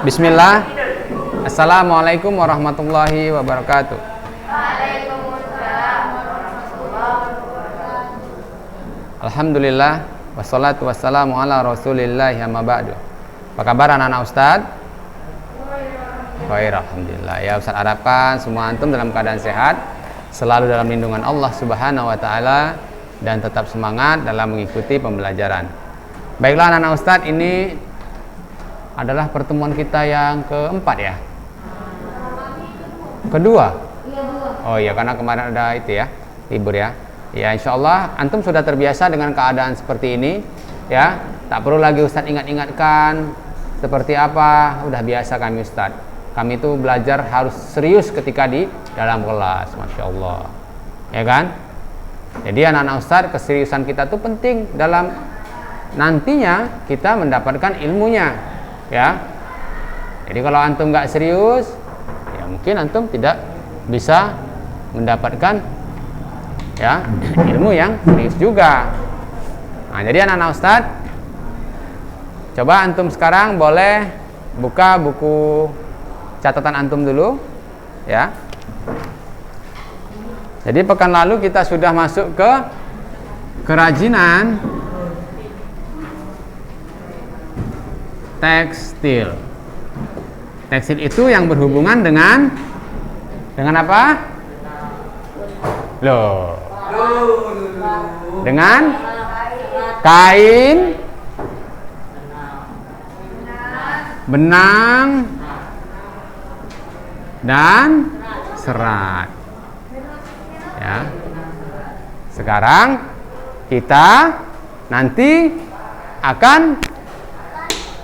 Bismillah. Assalamualaikum warahmatullahi wabarakatuh. Waalaikumsalam warahmatullahi wabarakatuh. Alhamdulillah wassalatu wassalamu ala Rasulillah amma ba'du. Apa kabar anak-anak Ustaz? Baik, alhamdulillah. Ya, Ustaz harapkan semua antum dalam keadaan sehat, selalu dalam lindungan Allah Subhanahu wa taala dan tetap semangat dalam mengikuti pembelajaran. Baiklah anak-anak Ustaz, ini adalah pertemuan kita yang keempat ya. Kedua. Oh iya, karena kemarin ada itu ya, libur ya. Ya, insyaallah antum sudah terbiasa dengan keadaan seperti ini ya. Tak perlu lagi Ustaz ingat-ingatkan seperti apa, udah biasa kami Ustaz. Kami itu belajar harus serius ketika di dalam kelas, Masya Allah. Ya kan? Jadi anak-anak Ustaz, keseriusan kita tuh penting dalam nantinya kita mendapatkan ilmunya, ya. Jadi kalau antum nggak serius, ya mungkin antum tidak bisa mendapatkan ya ilmu yang serius juga. Nah, jadi anak-anak Ustaz, coba antum sekarang boleh buka buku catatan antum dulu, ya. Jadi pekan lalu kita sudah masuk ke kerajinan tekstil. Tekstil itu yang berhubungan dengan apa? Loh. Dengan kain, benang, dan serat. Ya. Sekarang kita nanti akan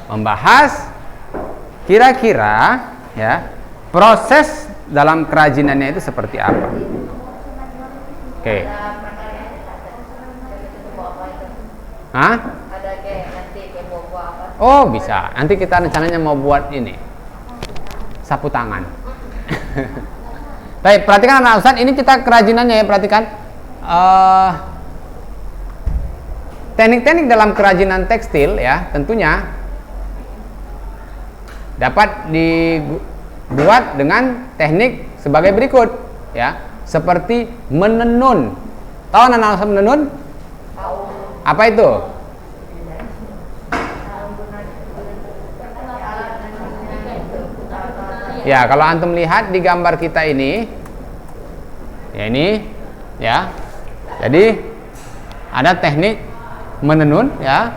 membahas kira-kira ya proses dalam kerajinannya itu seperti apa. Oke. Hah? Oh, bisa. Nanti kita rencananya mau buat ini sapu tangan. Baik, perhatikan anak Ustaz, ini kita kerajinannya ya, perhatikan. Teknik-teknik dalam kerajinan tekstil ya, tentunya dapat dibuat dengan teknik sebagai berikut ya, seperti menenun. Tahu anak Ustaz menenun? Apa itu? Ya, kalau antum lihat di gambar kita ini, ya ini, ya. Jadi ada teknik menenun, ya.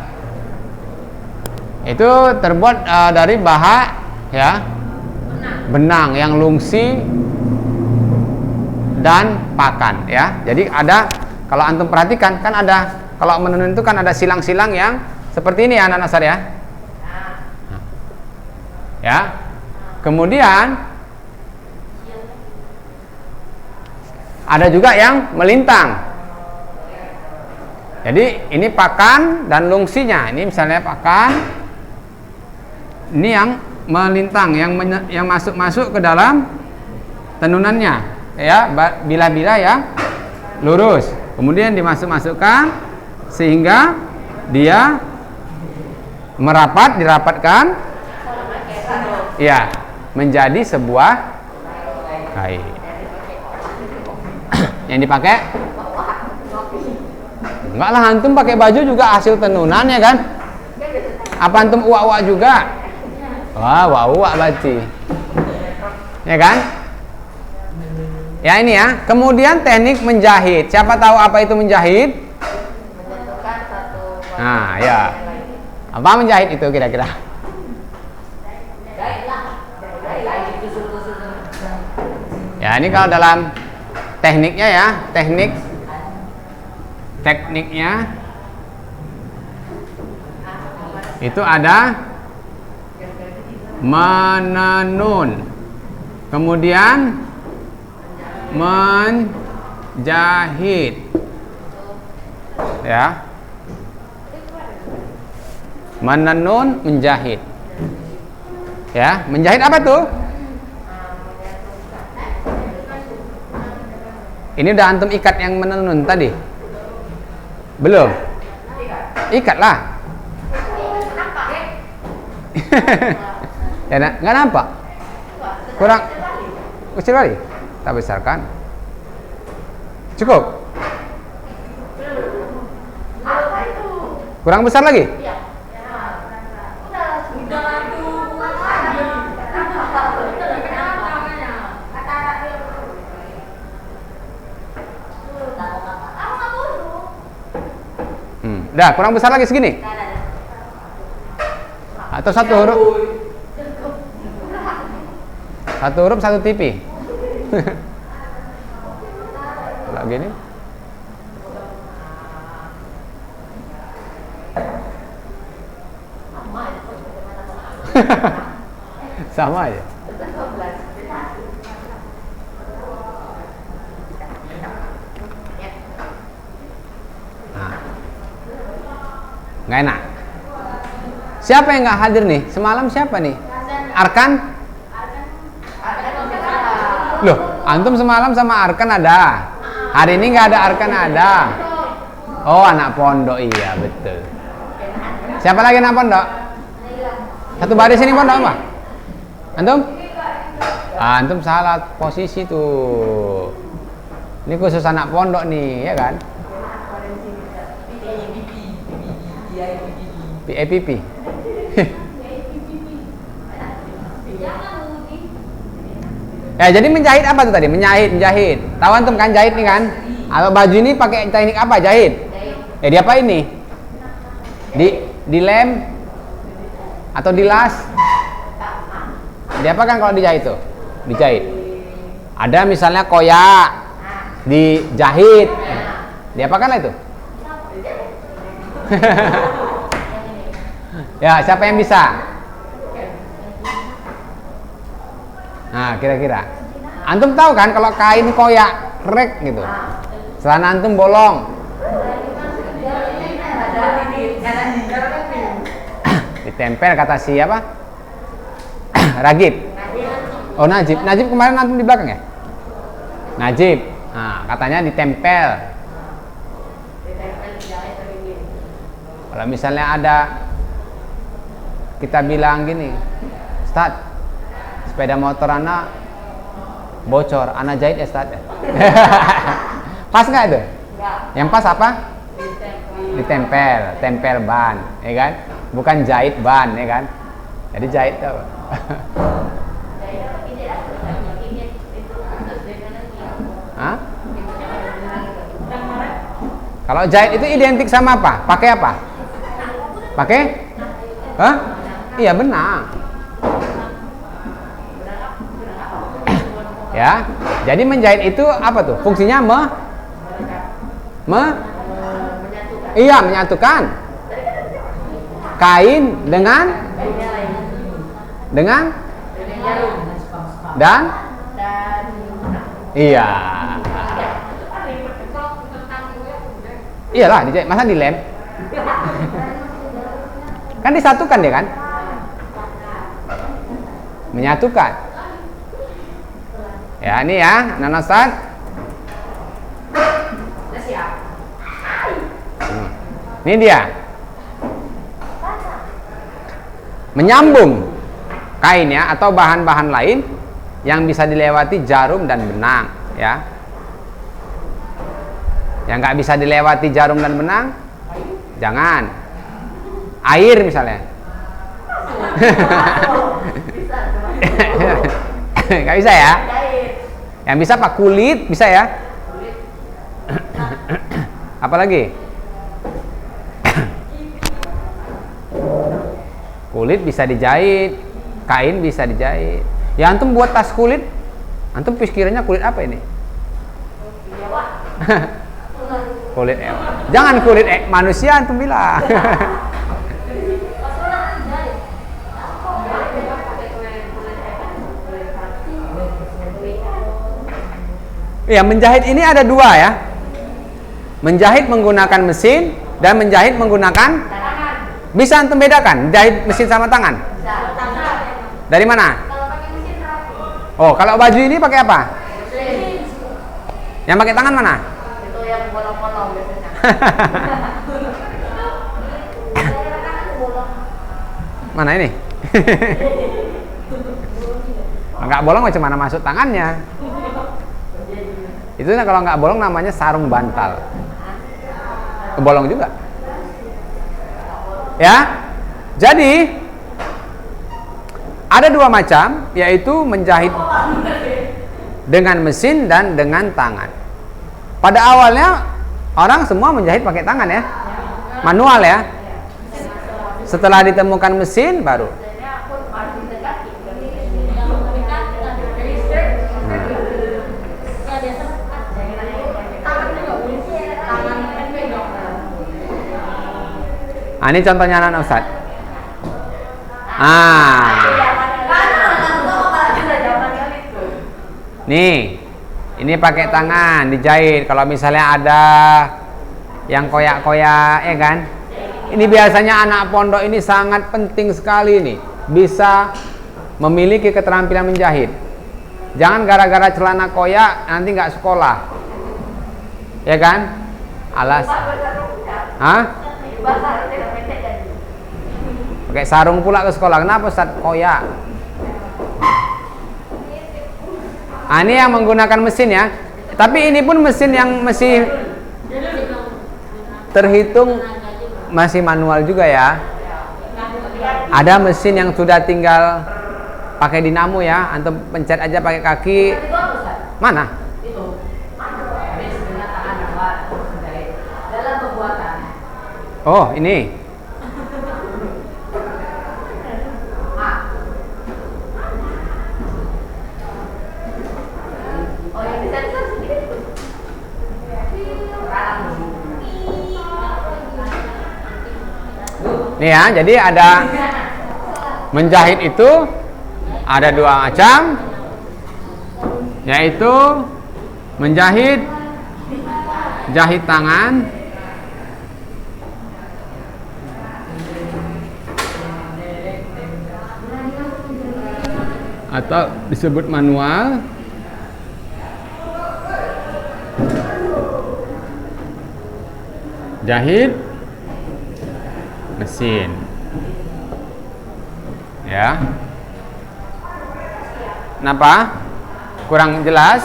Itu terbuat dari ya, benang yang lungsi dan pakan, ya. Jadi ada, kalau antum perhatikan kan ada, kalau menenun itu kan ada silang-silang yang seperti ini ya, anak-anak Ustaz ya. Ya. Kemudian ada juga yang melintang. Jadi ini pakan dan lungsinya. Ini misalnya pakan. Ini yang melintang, yang masuk ke dalam tenunannya, ya, bila-bila yang lurus. Kemudian dimasukkan sehingga dia dirapatkan, ya, menjadi sebuah kain. Yang dipakai? Enggak lah, antum pakai baju juga hasil tenunan ya kan? Apa antum uak-uak juga? Wah, uak berarti. Ya kan? Ya ini ya. Kemudian teknik menjahit. Siapa tahu apa itu menjahit? Nah, ya. Apa menjahit itu kira-kira? Ya, ini kalau dalam tekniknya ya, tekniknya itu ada menenun, kemudian menjahit, ya, menenun, menjahit, ya. Menjahit apa tuh? Ini udah antum ikat yang menenun tadi? Belum? Ikatlah. Ya, nggak nampak? Kurang kecil kali? Tak besarkan. Cukup? Apa itu? Kurang besar lagi? Iya. Udah tuh. Dah, kurang besar lagi segini? Atau satu huruf? Satu huruf, satu TV. Kalau gini? Sama aja. Nah. Nggak enak. Siapa yang nggak hadir nih? Semalam siapa nih? Arkan? Loh, antum semalam sama Arkan ada. Hari ini nggak ada Arkan ada. Oh, anak pondok, iya betul. Siapa lagi anak pondok? Satu baris ini pondok apa? Antum? Antum salah posisi tuh. Ini khusus anak pondok nih, ya kan? PAPP. Ya, jadi menjahit apa tuh tadi? Menjahit. Tahu antum kan jahit nih kan? Atau baju ini pakai teknik apa? Jahit. Dia apa ini? Dilem atau dilas? Dia apa kan kalau dijahit tuh? Dijahit. Ada misalnya koyak, dijahit. Dia apa kan itu? Ya, siapa yang bisa? Nah, kira-kira. Antum tahu kan kalau kain koyak rek gitu. Celana antum bolong. Ditempel kata siapa? Ragib. Oh, Najib. Najib kemarin antum di belakang ya? Najib. Nah, katanya ditempel. Kalau misalnya ada kita bilang gini, Ustaz, sepeda motor anak bocor, anak jahit ya Ustaz. Pas nggak itu? Yang pas apa? Ditempel, tempel ban, ya kan? Bukan jahit ban, ya kan? Jadi jahit itu apa? Hah? Kalau jahit itu identik sama apa? Pakai apa? Pakai? Hah? Iya, benang. Ya. Jadi menjahit itu apa tuh? Fungsinya iya, menyatukan kain dengan dan iya. Iyalah, dijahit, masa dilem? Kan disatukan dia kan? Menyatukan. Ya, ini ya, nanasan. Ini dia. Menyambung kain ya atau bahan-bahan lain yang bisa dilewati jarum dan benang ya. Yang nggak bisa dilewati jarum dan benang, jangan. Air misalnya. Nggak bisa ya. Yang bisa apa? Kulit bisa ya. Apalagi? Kulit bisa dijahit, kain bisa dijahit. Ya antum buat tas kulit, antum pikirannya kulit apa ini? Kulit jangan kulit manusia antum bilang. Ya, menjahit ini ada dua ya. Menjahit menggunakan mesin dan menjahit menggunakan bisa antum bedakan jahit mesin sama tangan? Dari mana? Oh, kalau baju ini pakai apa? Yang pakai tangan mana? Itu yang bolong-bolong biasanya. Mana ini? Nggak bolong macam mana masuk tangannya. Itu kalau nggak bolong namanya sarung bantal. Kebolong juga. Ya. Jadi ada dua macam, yaitu menjahit dengan mesin dan dengan tangan. Pada awalnya orang semua menjahit pakai tangan ya, manual ya. Setelah ditemukan mesin baru. Nah, ini contohnya anak Ustaz. Nih, ini pakai tangan dijahit. Kalau misalnya ada yang koyak-koyak, ya kan? Ini biasanya anak pondok ini sangat penting sekali nih, bisa memiliki keterampilan menjahit. Jangan gara-gara celana koyak nanti nggak sekolah, ya kan? Pakai sarung pula ke sekolah. Kenapa Ustaz? Koyak. Ini yang menggunakan mesin ya. Tapi ini pun mesin yang masih terhitung masih manual juga ya. Ada mesin yang sudah tinggal pakai dinamo ya. Antum pencet aja pakai kaki. Mana? Oh, ini. Nih ya, jadi ada menjahit itu ada dua macam, yaitu menjahit jahit tangan atau disebut manual, jahit mesin ya. Kenapa? Kurang jelas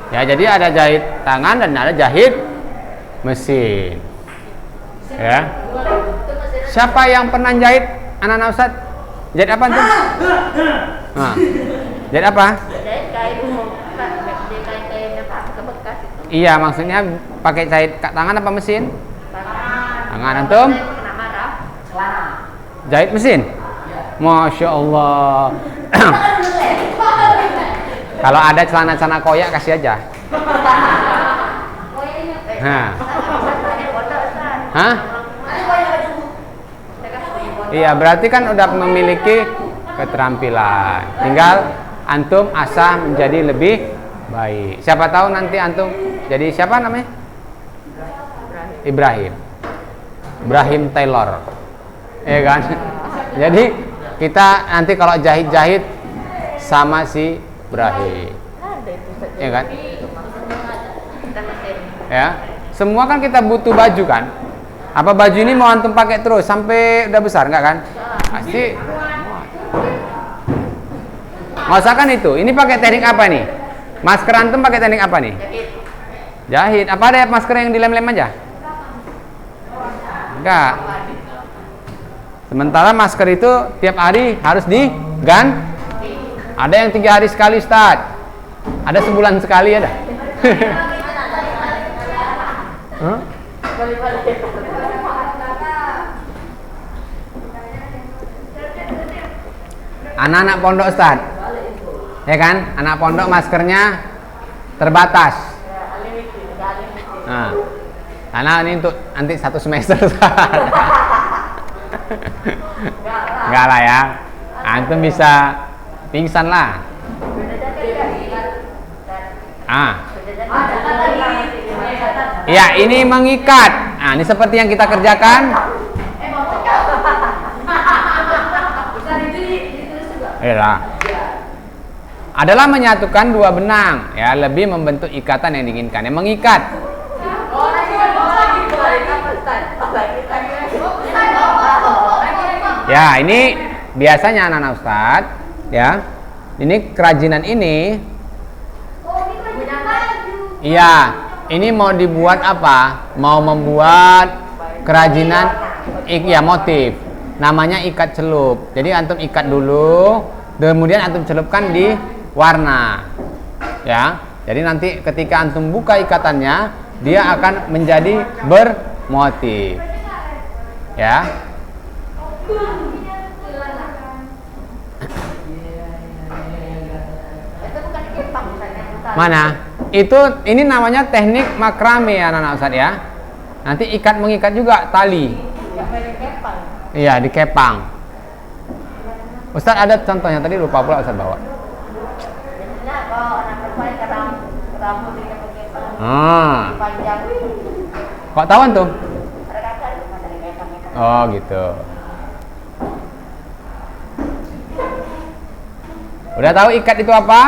ya. Jadi ada jahit tangan dan ada jahit mesin ya. Siapa yang pernah jahit anak-anak Ustaz? Jahit apa tuh? Nah, jahit apa? Iya, maksudnya pakai jahit tangan apa mesin? Tangan. Antum? Jahit mesin? Masya Allah. Kalau ada celana-celana koyak kasih aja. Hah? Iya, berarti kan udah memiliki keterampilan. Tinggal antum asah menjadi lebih baik. Siapa tahu nanti antum jadi siapa namanya? Ibrahim Taylor. Ya kan? Jadi kita nanti kalau jahit-jahit sama si Ibrahim. Ya kan? Ya. Semua kan kita butuh baju kan? Apa baju ini mau antum pakai terus sampai udah besar enggak kan? Pasti. Masakan itu. Ini pakai teknik apa nih? Masker antum pakai teknik apa nih? Jahit. Apa ada masker yang dilem-lem aja? Enggak. Sementara masker itu tiap hari harus diganti. Ada yang 3 hari sekali, Ustaz. Ada sebulan sekali ada. Huh? Anak-anak pondok Ustaz, ya kan? Anak pondok maskernya terbatas. Nah, karena ini untuk nanti 1 semester Ustaz. Enggak lah ya, antum bisa pingsan lah. Ya, ini mengikat. Nah, ini seperti yang kita kerjakan. Adalah menyatukan 2 benang, ya, lebih membentuk ikatan yang diinginkan. Yang mengikat. Ya, ini biasanya anak-anak Ustaz, ya, ini kerajinan ini, iya, ini mau dibuat apa? Mau membuat kerajinan, ya motif. Namanya ikat celup. Jadi antum ikat dulu, kemudian antum celupkan di warna, ya. Jadi nanti ketika antum buka ikatannya, dia akan menjadi bermotif, ya. Mana? Ini namanya teknik makrame ya anak-anak Ustaz ya. Nanti ikat mengikat juga tali. Iya, dikepang. Ustaz ada contohnya tadi lupa pula Ustaz bawa. Kok tahu tuh? Oh gitu. Udah tahu ikat itu apa?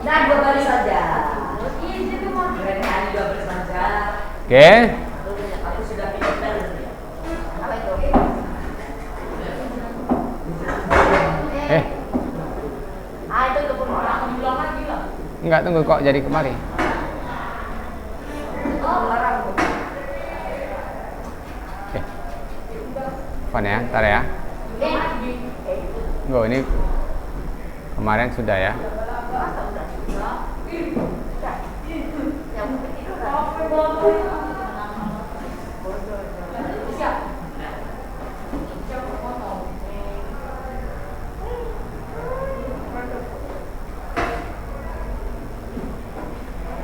Nah, 2 baris saja. Hanya 2 baris saja. Oke. Aku sudah pintar. Apa itu? Itu pun orang pulang lagi lah. Enggak, tunggu kok jadi kemari. Larang. Oke. Fun ya, ntar ya. Ini kemarin sudah ya.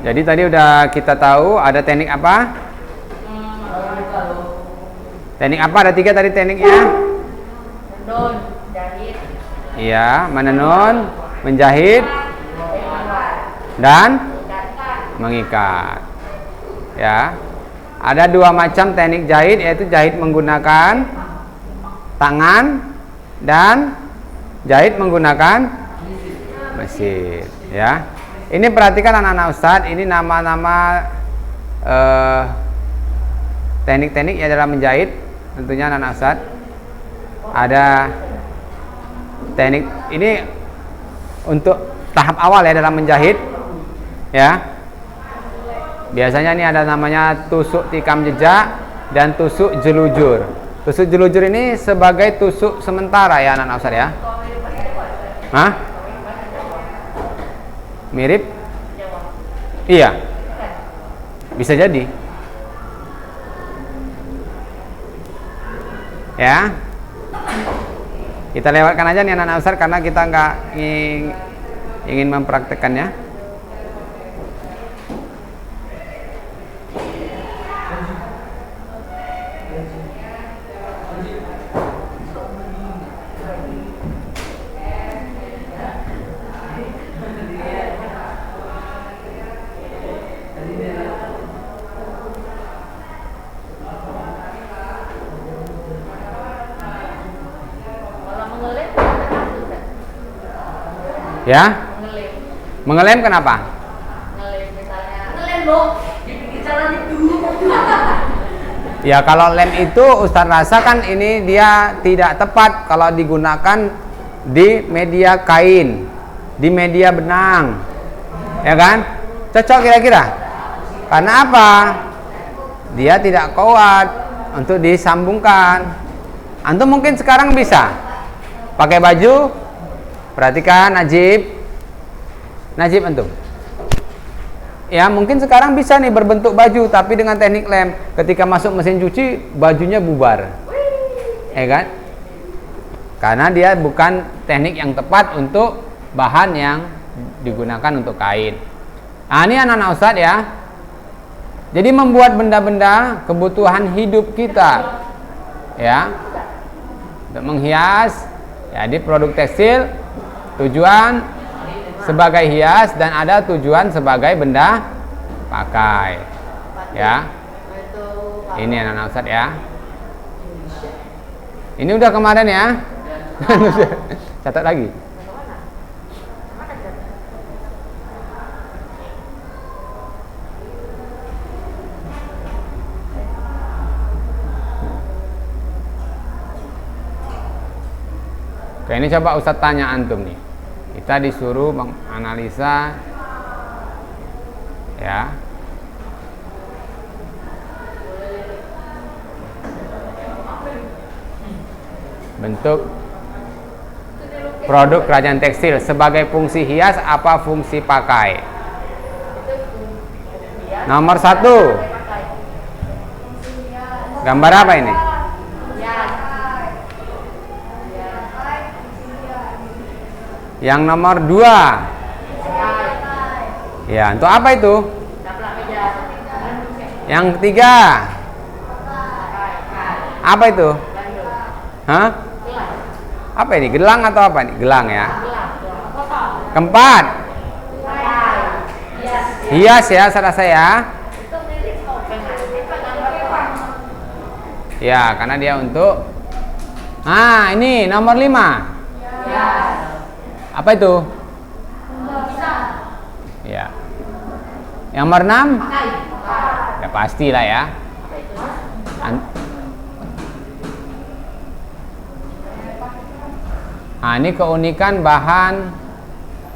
Jadi tadi udah kita tahu ada teknik apa? Teknik apa? Ada 3 tadi tekniknya. Menenun, jahit. Iya, menenun, menjahit, dan mengikat. Ya. Ada 2 macam teknik jahit, yaitu jahit menggunakan tangan dan jahit menggunakan mesin, ya. Ini perhatikan anak-anak Ustadz, ini nama-nama teknik-teknik ya dalam menjahit. Tentunya anak-anak Ustadz ada teknik ini untuk tahap awal ya dalam menjahit, ya. Biasanya ini ada namanya tusuk tikam jejak dan tusuk jelujur. Tusuk jelujur ini sebagai tusuk sementara ya anak-anak Ustadz ya. Hah? Mirip? Iya. Bisa jadi. Ya. Kita lewatkan aja nih anak-anak Ustadz karena kita nggak ingin mempraktekannya. Ya? Mengelem kenapa? Ngelem misalnya. Ngelem loh, di pinggir jalan itu. Ya kalau lem itu Ustaz rasa kan ini dia tidak tepat kalau digunakan di media kain, di media benang. Ya kan? Cocok kira-kira? Karena apa? Dia tidak kuat untuk disambungkan. Antum mungkin sekarang bisa pakai baju. Perhatikan Najib antum. Ya mungkin sekarang bisa nih berbentuk baju tapi dengan teknik lem. Ketika masuk mesin cuci bajunya bubar, ya kan? Karena dia bukan teknik yang tepat untuk bahan yang digunakan untuk kain. Nah ini anak-anak Ustadz ya. Jadi membuat benda-benda kebutuhan hidup kita, ya, untuk menghias, ya di produk tekstil. Tujuan sebagai hias dan ada tujuan sebagai benda pakai, ya. Ini anak-anak Ustadz ya. Ini udah kemarin ya. Catat lagi. Oke, ini coba Ustadz tanya antum nih. Kita disuruh menganalisa ya bentuk produk kerajinan tekstil sebagai fungsi hias, apa fungsi pakai? Nomor 1. Gambar apa ini? Yang nomor 2. Ya, untuk apa itu? Yang ketiga. Apa itu? Hah? Apa ini? Gelang atau apa ini? Gelang ya. Keempat. Hias ya, saudara saya. Ya, karena dia untuk. Ini nomor 5. Apa itu? Ya. Yang nomor 6? Ya pastilah ya. Ini keunikan bahan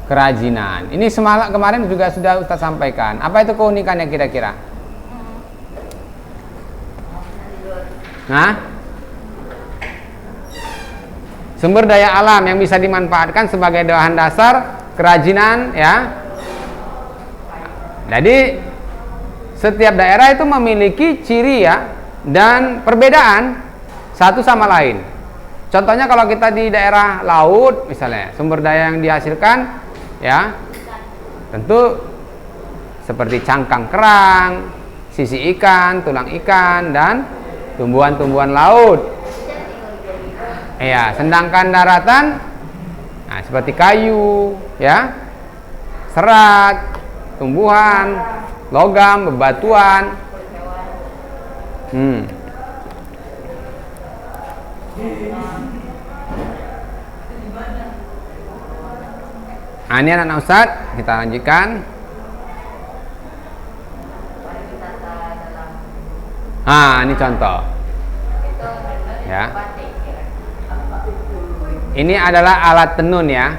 kerajinan. Ini kemarin juga sudah Ustaz sampaikan. Apa itu keunikannya kira-kira? Sumber daya alam yang bisa dimanfaatkan sebagai bahan dasar kerajinan ya. Jadi setiap daerah itu memiliki ciri ya dan perbedaan satu sama lain. Contohnya kalau kita di daerah laut misalnya, sumber daya yang dihasilkan ya tentu seperti cangkang kerang, sisi ikan, tulang ikan dan tumbuhan-tumbuhan laut. Ya, sedangkan daratan seperti kayu ya, serat, tumbuhan, logam, bebatuan. Ini anak-anak Ustadz, kita lanjutkan. Ini contoh ya. Ini adalah alat tenun ya.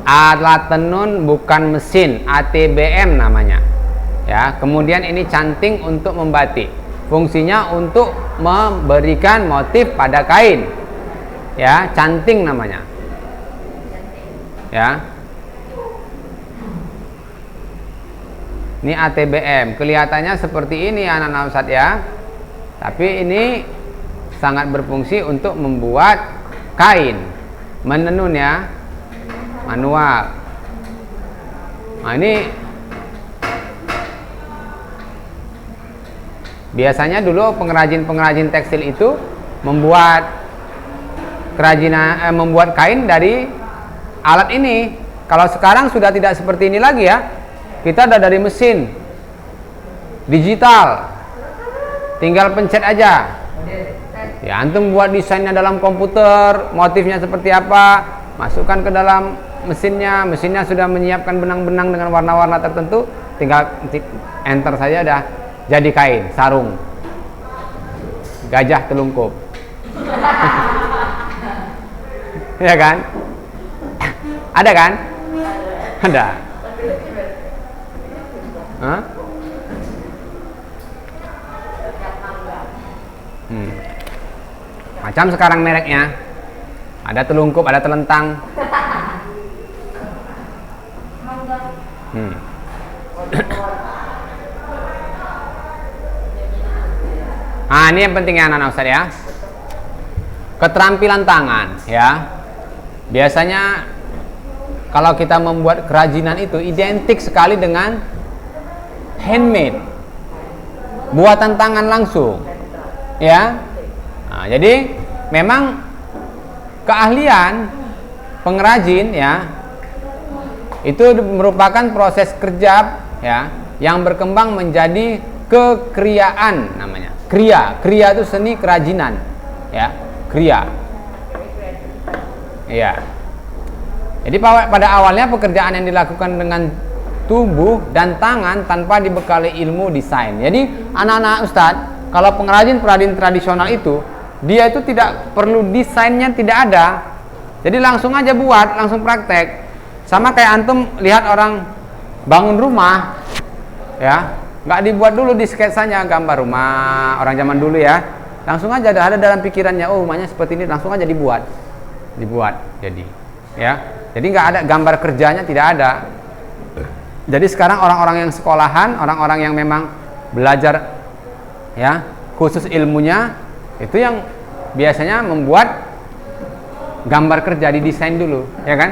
Alat tenun bukan mesin, ATBM namanya. Ya, kemudian ini canting untuk membatik. Fungsinya untuk memberikan motif pada kain. Ya, canting namanya. Ya. Ini ATBM, kelihatannya seperti ini anak-anak Ustadz ya. Tapi ini sangat berfungsi untuk membuat kain, menenun ya, manual. Ini biasanya dulu pengrajin tekstil itu membuat kerajinan, membuat kain dari alat ini. Kalau sekarang sudah tidak seperti ini lagi ya. Kita ada dari mesin digital, tinggal pencet aja. Ya, antum buat desainnya dalam komputer, motifnya seperti apa, masukkan ke dalam mesinnya sudah menyiapkan benang-benang dengan warna-warna tertentu, tinggal enter saja dah jadi kain, sarung, gajah telungkup. Ya kan? Ada kan? Ada. Macam sekarang mereknya ada telungkup, ada telentang. Ini yang pentingnya anak-anak Ustaz ya. Keterampilan tangan ya. Biasanya kalau kita membuat kerajinan itu identik sekali dengan handmade, buatan tangan langsung ya. Jadi memang keahlian pengrajin ya itu merupakan proses kerja ya yang berkembang menjadi kekriaan namanya. Kriya itu seni kerajinan ya, kriya. Iya. Jadi pada awalnya pekerjaan yang dilakukan dengan tubuh dan tangan tanpa dibekali ilmu desain. Jadi anak-anak Ustadz, kalau pengrajin tradisional itu dia itu tidak perlu desainnya, tidak ada. Jadi langsung aja buat, langsung praktek. Sama kayak antum lihat orang bangun rumah, ya, nggak dibuat dulu di sketsanya gambar rumah orang zaman dulu ya. Langsung aja ada dalam pikirannya, oh rumahnya seperti ini, langsung aja dibuat jadi, ya. Jadi nggak ada gambar kerjanya, tidak ada. Jadi sekarang orang-orang yang sekolahan, orang-orang yang memang belajar, ya, khusus ilmunya, itu yang biasanya membuat gambar kerja, didesain dulu, ya kan?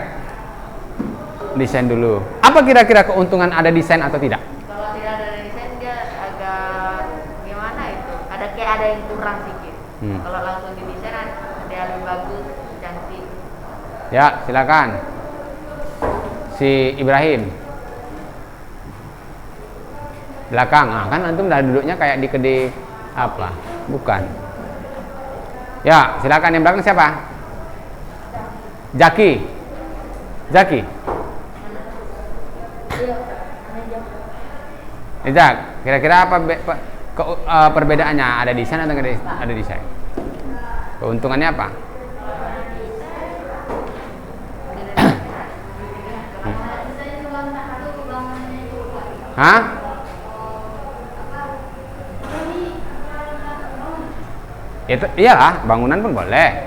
Desain dulu. Apa kira-kira keuntungan ada desain atau tidak? Kalau tidak ada desain dia agak gimana itu? Kayak ada yang kurang sedikit. Kalau langsung didesain dia lebih bagus, cantik. Ya, silakan. Si Ibrahim. Belakang. Ah, kan antum dah duduknya kayak di kedai apa? Bukan. Ya, silakan yang belakang siapa? Jaki. Jak, kira-kira apa perbedaannya? Ada desain atau nggak ada desain? Keuntungannya apa? Hah? Itu iyalah, bangunan pun boleh.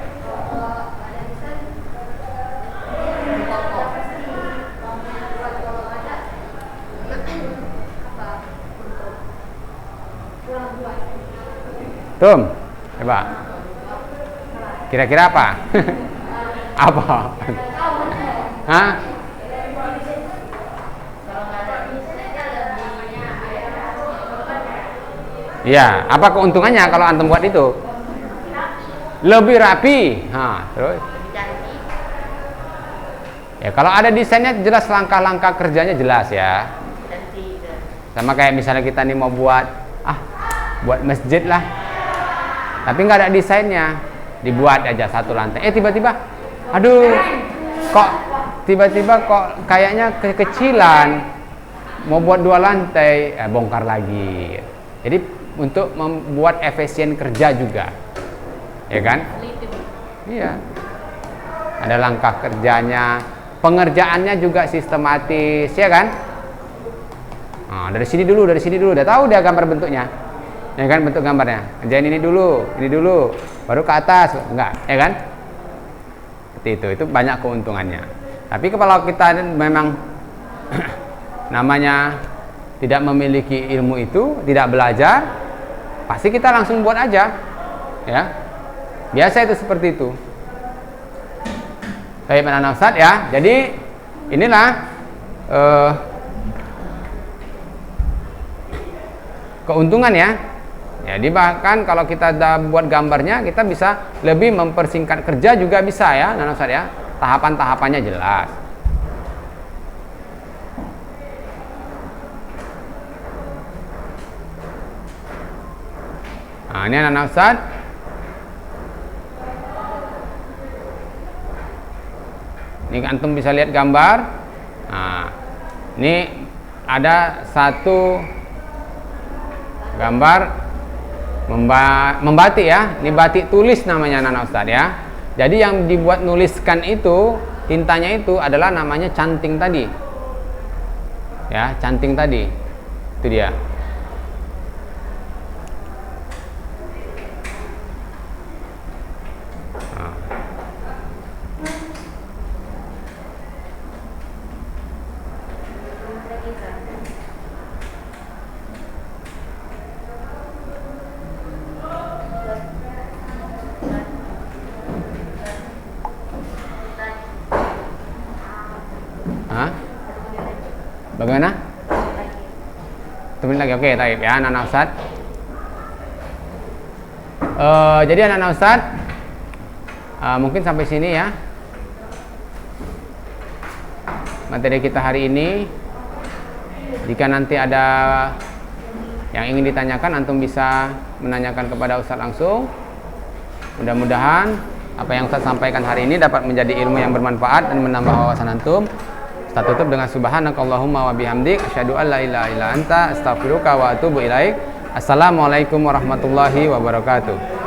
Tum, coba. Kira-kira apa? Apa? Hah? Iya, apa keuntungannya kalau antum buat itu? Lebih rapi. Terus? Ya, kalau ada desainnya jelas, langkah-langkah kerjanya jelas ya. Sama kayak misalnya kita nih mau buat masjid lah, tapi nggak ada desainnya, dibuat aja satu lantai. Tiba-tiba, aduh, tiba-tiba kayaknya kekecilan, mau buat 2 lantai, bongkar lagi. Jadi untuk membuat efisien kerja juga, ya kan? Iya. Ada langkah kerjanya, pengerjaannya juga sistematis, ya kan? Dari sini dulu, udah tahu dia gambar bentuknya. Ya kan, bentuk gambarnya. Kerjain ini dulu, baru ke atas, enggak, ya kan? Seperti itu banyak keuntungannya. Tapi kalau kita memang namanya tidak memiliki ilmu itu, tidak belajar, pasti kita langsung buat aja, ya. Biasa itu seperti itu. Baik, Anak Ustaz ya. Jadi inilah keuntungan ya. Jadi bahkan kalau kita buat gambarnya, kita bisa lebih mempersingkat kerja juga bisa ya, Anak Ustaz ya. Tahapan-tahapannya jelas. Nah, ini Anak Ustaz. Ini antum bisa lihat gambar. Nah, ini ada satu gambar membatik ya. Ini batik tulis namanya Anak Ustaz ya. Jadi yang dibuat nuliskan itu, tintanya itu adalah namanya canting tadi. Ya, canting tadi. Itu dia. Bagaimana? Tunggu lagi, oke, taib ya, Anak Ustaz. Jadi Anak Ustaz, mungkin sampai sini ya materi kita hari ini. Jika nanti ada yang ingin ditanyakan, antum bisa menanyakan kepada Ustaz langsung. Mudah-mudahan apa yang Ustaz sampaikan hari ini dapat menjadi ilmu yang bermanfaat dan menambah wawasan antum. Kita tutup dengan subhanakallahumma wa bihamdik asyhadu an la ilaha illa anta astaghfiruka wa atubu ilaik. Assalamualaikum warahmatullahi wabarakatuh.